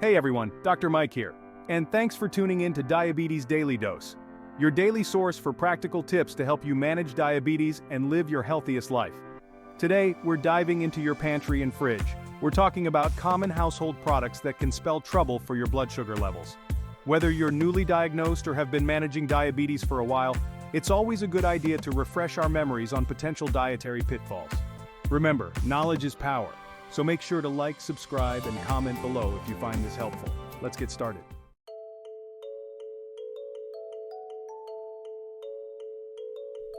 Hey everyone, Dr. Mike here, and thanks for tuning in to Diabetes Daily Dose, your daily source for practical tips to help you manage diabetes and live your healthiest life. Today, we're diving into your pantry and fridge. We're talking about common household products that can spell trouble for your blood sugar levels. Whether you're newly diagnosed or have been managing diabetes for a while, it's always a good idea to refresh our memories on potential dietary pitfalls. Remember, knowledge is power. So make sure to like, subscribe, and comment below if you find this helpful. Let's get started.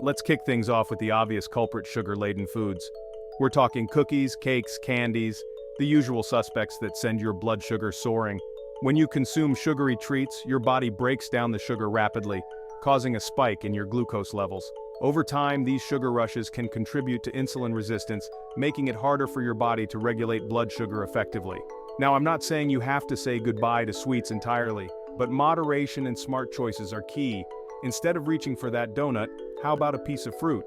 Let's kick things off with the obvious culprit: sugar-laden foods. We're talking cookies, cakes, candies, the usual suspects that send your blood sugar soaring. When you consume sugary treats, your body breaks down the sugar rapidly, causing a spike in your glucose levels. Over time, these sugar rushes can contribute to insulin resistance, making it harder for your body to regulate blood sugar effectively. Now, I'm not saying you have to say goodbye to sweets entirely, but moderation and smart choices are key. Instead of reaching for that donut, how about a piece of fruit?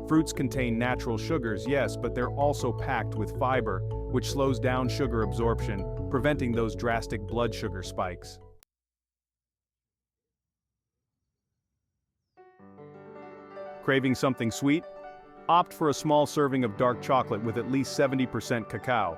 Fruits contain natural sugars, yes, but they're also packed with fiber, which slows down sugar absorption, preventing those drastic blood sugar spikes. Craving something sweet? Opt for a small serving of dark chocolate with at least 70% cacao.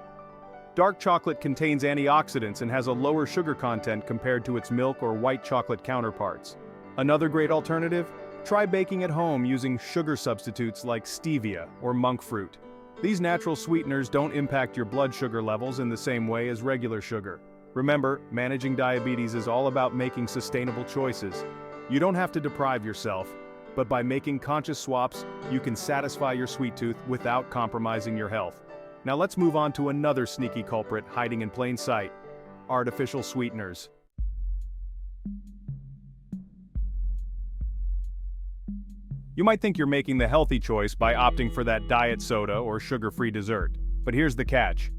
Dark chocolate contains antioxidants and has a lower sugar content compared to its milk or white chocolate counterparts. Another great alternative? Try baking at home using sugar substitutes like stevia or monk fruit. These natural sweeteners don't impact your blood sugar levels in the same way as regular sugar. Remember, managing diabetes is all about making sustainable choices. You don't have to deprive yourself, but by making conscious swaps, you can satisfy your sweet tooth without compromising your health. Now let's move on to another sneaky culprit hiding in plain sight: artificial sweeteners. You might think you're making the healthy choice by opting for that diet soda or sugar-free dessert, but here's the catch.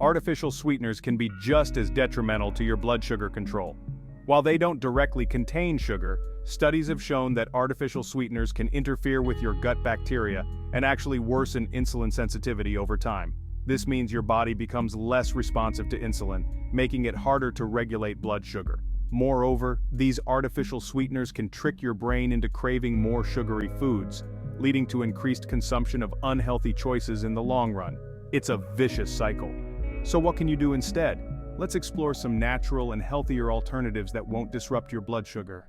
Artificial sweeteners can be just as detrimental to your blood sugar control. While they don't directly contain sugar, studies have shown that artificial sweeteners can interfere with your gut bacteria and actually worsen insulin sensitivity over time. This means your body becomes less responsive to insulin, making it harder to regulate blood sugar. Moreover, these artificial sweeteners can trick your brain into craving more sugary foods, leading to increased consumption of unhealthy choices in the long run. It's a vicious cycle. So what can you do instead? Let's explore some natural and healthier alternatives that won't disrupt your blood sugar.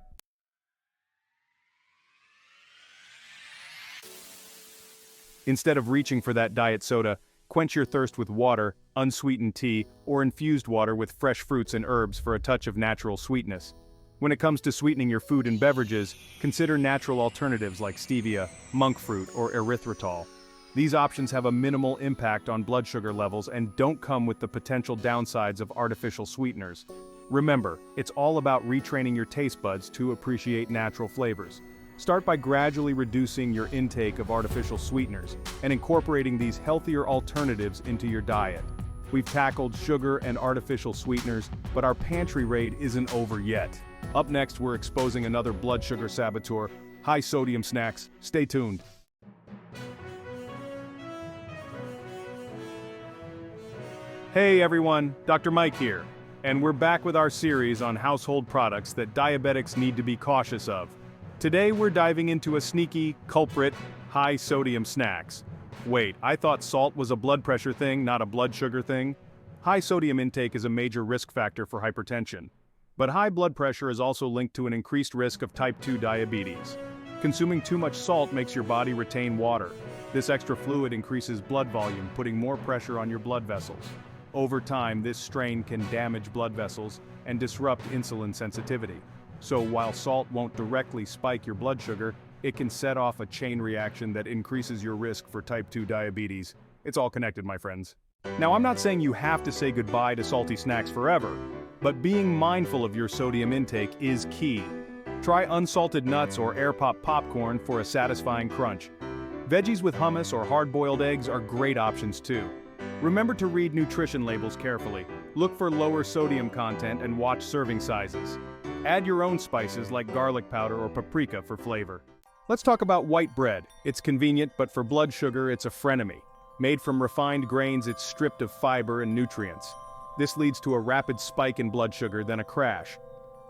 Instead of reaching for that diet soda, quench your thirst with water, unsweetened tea, or infused water with fresh fruits and herbs for a touch of natural sweetness. When it comes to sweetening your food and beverages, consider natural alternatives like stevia, monk fruit, or erythritol. These options have a minimal impact on blood sugar levels and don't come with the potential downsides of artificial sweeteners. Remember, it's all about retraining your taste buds to appreciate natural flavors. Start by gradually reducing your intake of artificial sweeteners and incorporating these healthier alternatives into your diet. We've tackled sugar and artificial sweeteners, but our pantry raid isn't over yet. Up next, we're exposing another blood sugar saboteur: high-sodium snacks. Stay tuned. Hey everyone, Dr. Mike here, and we're back with our series on household products that diabetics need to be cautious of. Today we're diving into a sneaky culprit: high-sodium snacks. Wait, I thought salt was a blood pressure thing, not a blood sugar thing? High sodium intake is a major risk factor for hypertension. But high blood pressure is also linked to an increased risk of type 2 diabetes. Consuming too much salt makes your body retain water. This extra fluid increases blood volume, putting more pressure on your blood vessels. Over time, this strain can damage blood vessels and disrupt insulin sensitivity. So while salt won't directly spike your blood sugar, it can set off a chain reaction that increases your risk for type 2 diabetes. It's all connected, my friends. Now, I'm not saying you have to say goodbye to salty snacks forever, but being mindful of your sodium intake is key. Try unsalted nuts or air-pop popcorn for a satisfying crunch. Veggies with hummus or hard-boiled eggs are great options too. Remember to read nutrition labels carefully. Look for lower sodium content and watch serving sizes. Add your own spices like garlic powder or paprika for flavor. Let's talk about white bread. It's convenient, but for blood sugar, it's a frenemy. Made from refined grains, it's stripped of fiber and nutrients. This leads to a rapid spike in blood sugar, then a crash.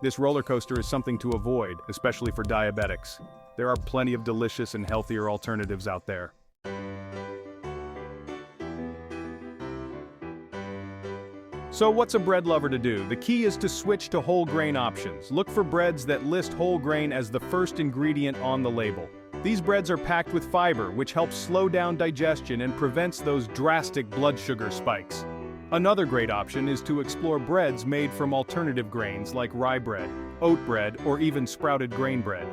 This roller coaster is something to avoid, especially for diabetics. There are plenty of delicious and healthier alternatives out there. So what's a bread lover to do? The key is to switch to whole grain options. Look for breads that list whole grain as the first ingredient on the label. These breads are packed with fiber, which helps slow down digestion and prevents those drastic blood sugar spikes. Another great option is to explore breads made from alternative grains like rye bread, oat bread, or even sprouted grain bread.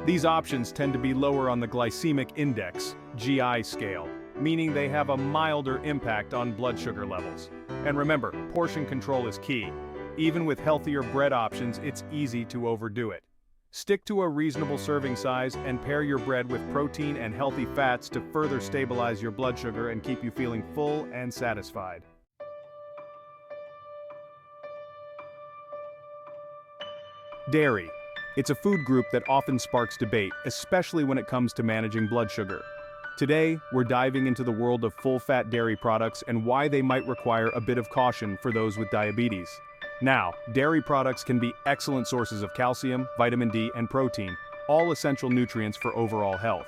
These options tend to be lower on the glycemic index, GI scale, meaning they have a milder impact on blood sugar levels. And remember, portion control is key. Even with healthier bread options, it's easy to overdo it. Stick to a reasonable serving size and pair your bread with protein and healthy fats to further stabilize your blood sugar and keep you feeling full and satisfied. Dairy. It's a food group that often sparks debate, especially when it comes to managing blood sugar. Today, we're diving into the world of full-fat dairy products and why they might require a bit of caution for those with diabetes. Now, dairy products can be excellent sources of calcium, vitamin D, and protein, all essential nutrients for overall health.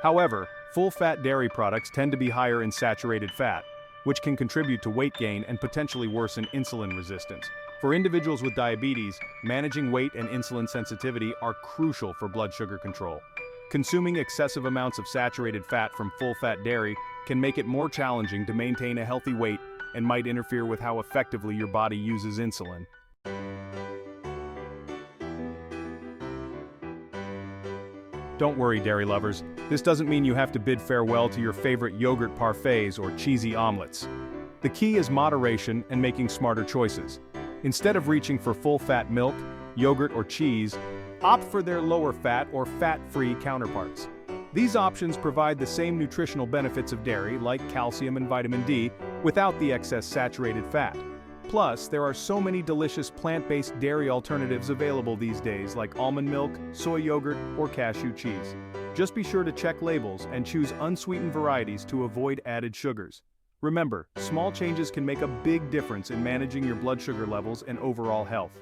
However, full-fat dairy products tend to be higher in saturated fat, which can contribute to weight gain and potentially worsen insulin resistance. For individuals with diabetes, managing weight and insulin sensitivity are crucial for blood sugar control. Consuming excessive amounts of saturated fat from full-fat dairy can make it more challenging to maintain a healthy weight and might interfere with how effectively your body uses insulin. Don't worry, dairy lovers. This doesn't mean you have to bid farewell to your favorite yogurt parfaits or cheesy omelets. The key is moderation and making smarter choices. Instead of reaching for full-fat milk, yogurt, or cheese, opt for their lower-fat or fat-free counterparts. These options provide the same nutritional benefits of dairy, like calcium and vitamin D, without the excess saturated fat. Plus, there are so many delicious plant-based dairy alternatives available these days, like almond milk, soy yogurt, or cashew cheese. Just be sure to check labels and choose unsweetened varieties to avoid added sugars. Remember, small changes can make a big difference in managing your blood sugar levels and overall health.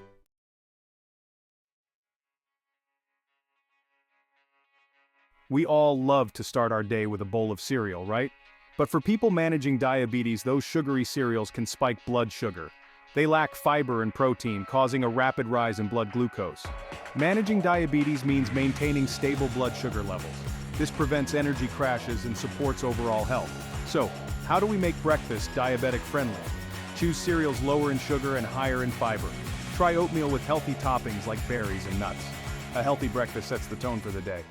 We all love to start our day with a bowl of cereal, right? But for people managing diabetes, those sugary cereals can spike blood sugar. They lack fiber and protein, causing a rapid rise in blood glucose. Managing diabetes means maintaining stable blood sugar levels. This prevents energy crashes and supports overall health. So, how do we make breakfast diabetic-friendly? Choose cereals lower in sugar and higher in fiber. Try oatmeal with healthy toppings like berries and nuts. A healthy breakfast sets the tone for the day.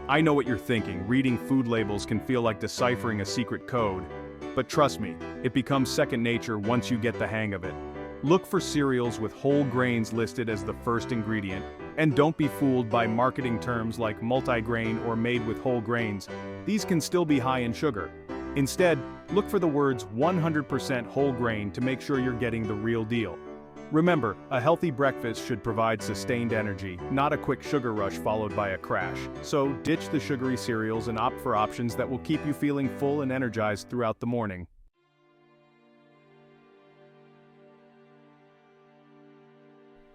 I know what you're thinking. Reading food labels can feel like deciphering a secret code. But trust me, it becomes second nature once you get the hang of it. Look for cereals with whole grains listed as the first ingredient, and don't be fooled by marketing terms like multigrain or made with whole grains. These can still be high in sugar. Instead, look for the words 100% whole grain to make sure you're getting the real deal. Remember, a healthy breakfast should provide sustained energy, not a quick sugar rush followed by a crash. So, ditch the sugary cereals and opt for options that will keep you feeling full and energized throughout the morning.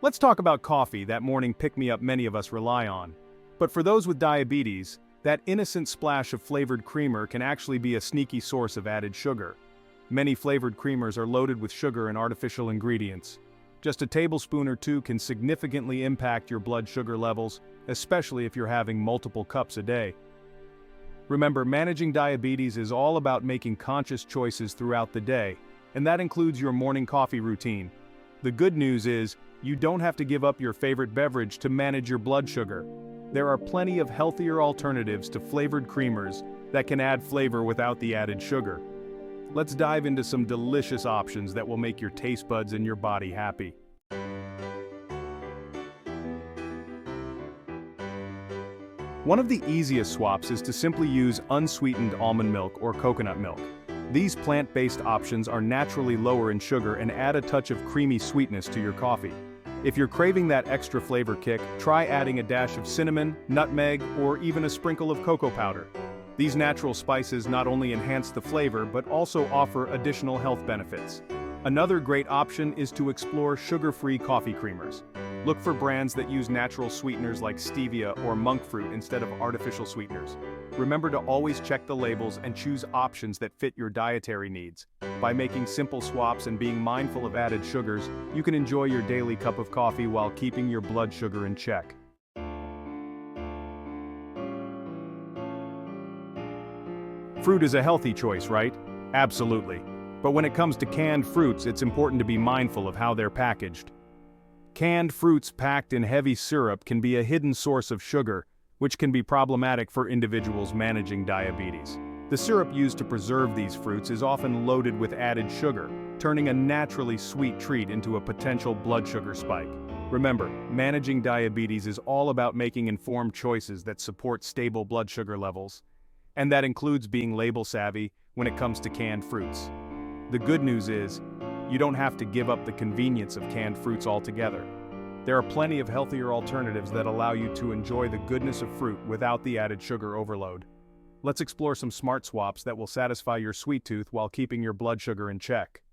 Let's talk about coffee, that morning pick-me-up many of us rely on. But for those with diabetes, that innocent splash of flavored creamer can actually be a sneaky source of added sugar. Many flavored creamers are loaded with sugar and artificial ingredients. Just a tablespoon or two can significantly impact your blood sugar levels, especially if you're having multiple cups a day. Remember, managing diabetes is all about making conscious choices throughout the day, and that includes your morning coffee routine. The good news is, you don't have to give up your favorite beverage to manage your blood sugar. There are plenty of healthier alternatives to flavored creamers that can add flavor without the added sugar. Let's dive into some delicious options that will make your taste buds and your body happy. One of the easiest swaps is to simply use unsweetened almond milk or coconut milk. These plant-based options are naturally lower in sugar and add a touch of creamy sweetness to your coffee. If you're craving that extra flavor kick, try adding a dash of cinnamon, nutmeg, or even a sprinkle of cocoa powder. These natural spices not only enhance the flavor but also offer additional health benefits. Another great option is to explore sugar-free coffee creamers. Look for brands that use natural sweeteners like stevia or monk fruit instead of artificial sweeteners. Remember to always check the labels and choose options that fit your dietary needs. By making simple swaps and being mindful of added sugars, you can enjoy your daily cup of coffee while keeping your blood sugar in check. Fruit is a healthy choice, right? Absolutely. But when it comes to canned fruits, it's important to be mindful of how they're packaged. Canned fruits packed in heavy syrup can be a hidden source of sugar, which can be problematic for individuals managing diabetes. The syrup used to preserve these fruits is often loaded with added sugar, turning a naturally sweet treat into a potential blood sugar spike. Remember, managing diabetes is all about making informed choices that support stable blood sugar levels. And that includes being label savvy when it comes to canned fruits. The good news is, you don't have to give up the convenience of canned fruits altogether. There are plenty of healthier alternatives that allow you to enjoy the goodness of fruit without the added sugar overload. Let's explore some smart swaps that will satisfy your sweet tooth while keeping your blood sugar in check.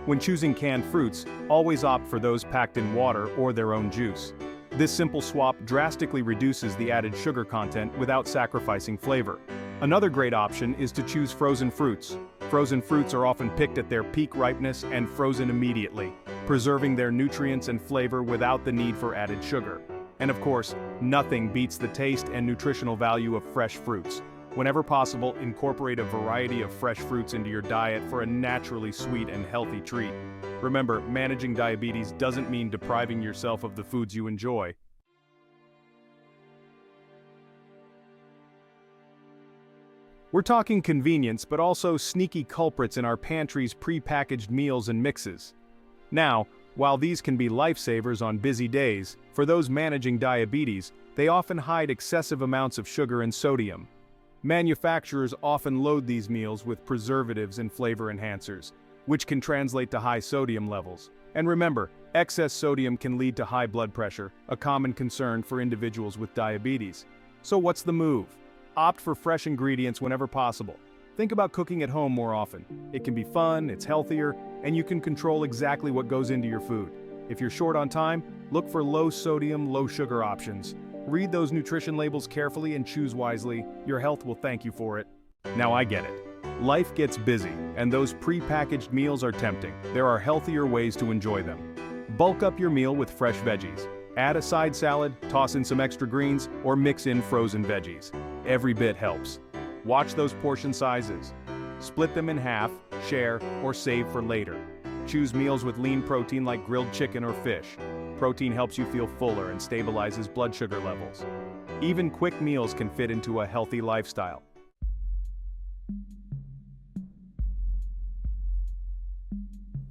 When choosing canned fruits, always opt for those packed in water or their own juice. This simple swap drastically reduces the added sugar content without sacrificing flavor. Another great option is to choose frozen fruits. Frozen fruits are often picked at their peak ripeness and frozen immediately, preserving their nutrients and flavor without the need for added sugar. And of course, nothing beats the taste and nutritional value of fresh fruits. Whenever possible, incorporate a variety of fresh fruits into your diet for a naturally sweet and healthy treat. Remember, managing diabetes doesn't mean depriving yourself of the foods you enjoy. We're talking convenience, but also sneaky culprits in our pantry's pre-packaged meals and mixes. Now, while these can be lifesavers on busy days, for those managing diabetes, they often hide excessive amounts of sugar and sodium. Manufacturers often load these meals with preservatives and flavor enhancers, which can translate to high sodium levels. And remember, excess sodium can lead to high blood pressure, a common concern for individuals with diabetes. So what's the move? Opt for fresh ingredients whenever possible. Think about cooking at home more often. It can be fun, it's healthier, and you can control exactly what goes into your food. If you're short on time, look for low sodium, low sugar options. Read those nutrition labels carefully and choose wisely. Your health will thank you for it. Now I get it. Life gets busy, and those pre-packaged meals are tempting. There are healthier ways to enjoy them. Bulk up your meal with fresh veggies. Add a side salad, toss in some extra greens, or mix in frozen veggies. Every bit helps. Watch those portion sizes. Split them in half, share, or save for later. Choose meals with lean protein like grilled chicken or fish. Protein helps you feel fuller and stabilizes blood sugar levels. Even quick meals can fit into a healthy lifestyle.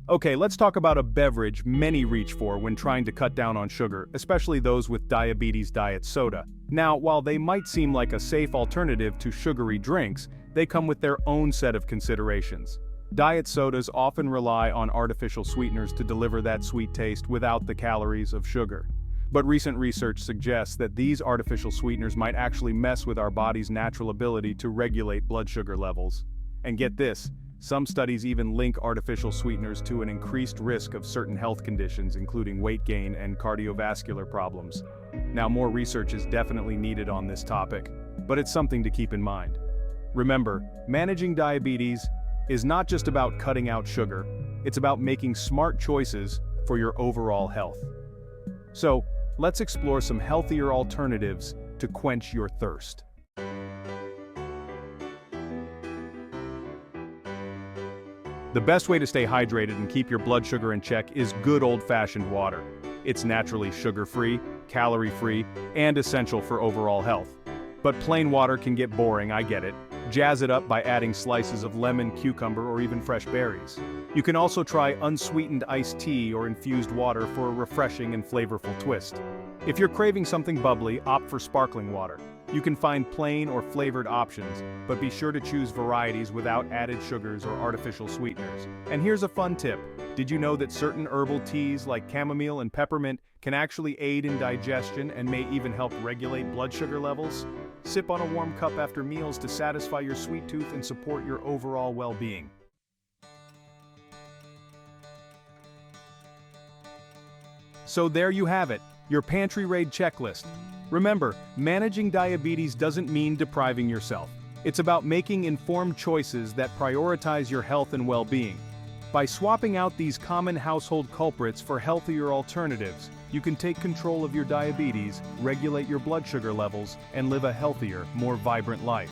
Okay, let's talk about a beverage many reach for when trying to cut down on sugar, especially those with diabetes. Diet soda. Now, while they might seem like a safe alternative to sugary drinks, they come with their own set of considerations. Diet sodas often rely on artificial sweeteners to deliver that sweet taste without the calories of sugar. But recent research suggests that these artificial sweeteners might actually mess with our body's natural ability to regulate blood sugar levels. And get this, some studies even link artificial sweeteners to an increased risk of certain health conditions, including weight gain and cardiovascular problems. Now, more research is definitely needed on this topic, but it's something to keep in mind. Remember, managing diabetes is not just about cutting out sugar, it's about making smart choices for your overall health. So, let's explore some healthier alternatives to quench your thirst. The best way to stay hydrated and keep your blood sugar in check is good old-fashioned water. It's naturally sugar-free, calorie-free, and essential for overall health. But plain water can get boring, I get it. Jazz it up by adding slices of lemon, cucumber, or even fresh berries. You can also try unsweetened iced tea or infused water for a refreshing and flavorful twist. If you're craving something bubbly, opt for sparkling water. You can find plain or flavored options, but be sure to choose varieties without added sugars or artificial sweeteners. And here's a fun tip. Did you know that certain herbal teas like chamomile and peppermint can actually aid in digestion and may even help regulate blood sugar levels? Sip on a warm cup after meals to satisfy your sweet tooth and support your overall well-being. So there you have it, your pantry raid checklist. Remember, managing diabetes doesn't mean depriving yourself. It's about making informed choices that prioritize your health and well-being. By swapping out these common household culprits for healthier alternatives, you can take control of your diabetes, regulate your blood sugar levels, and live a healthier, more vibrant life.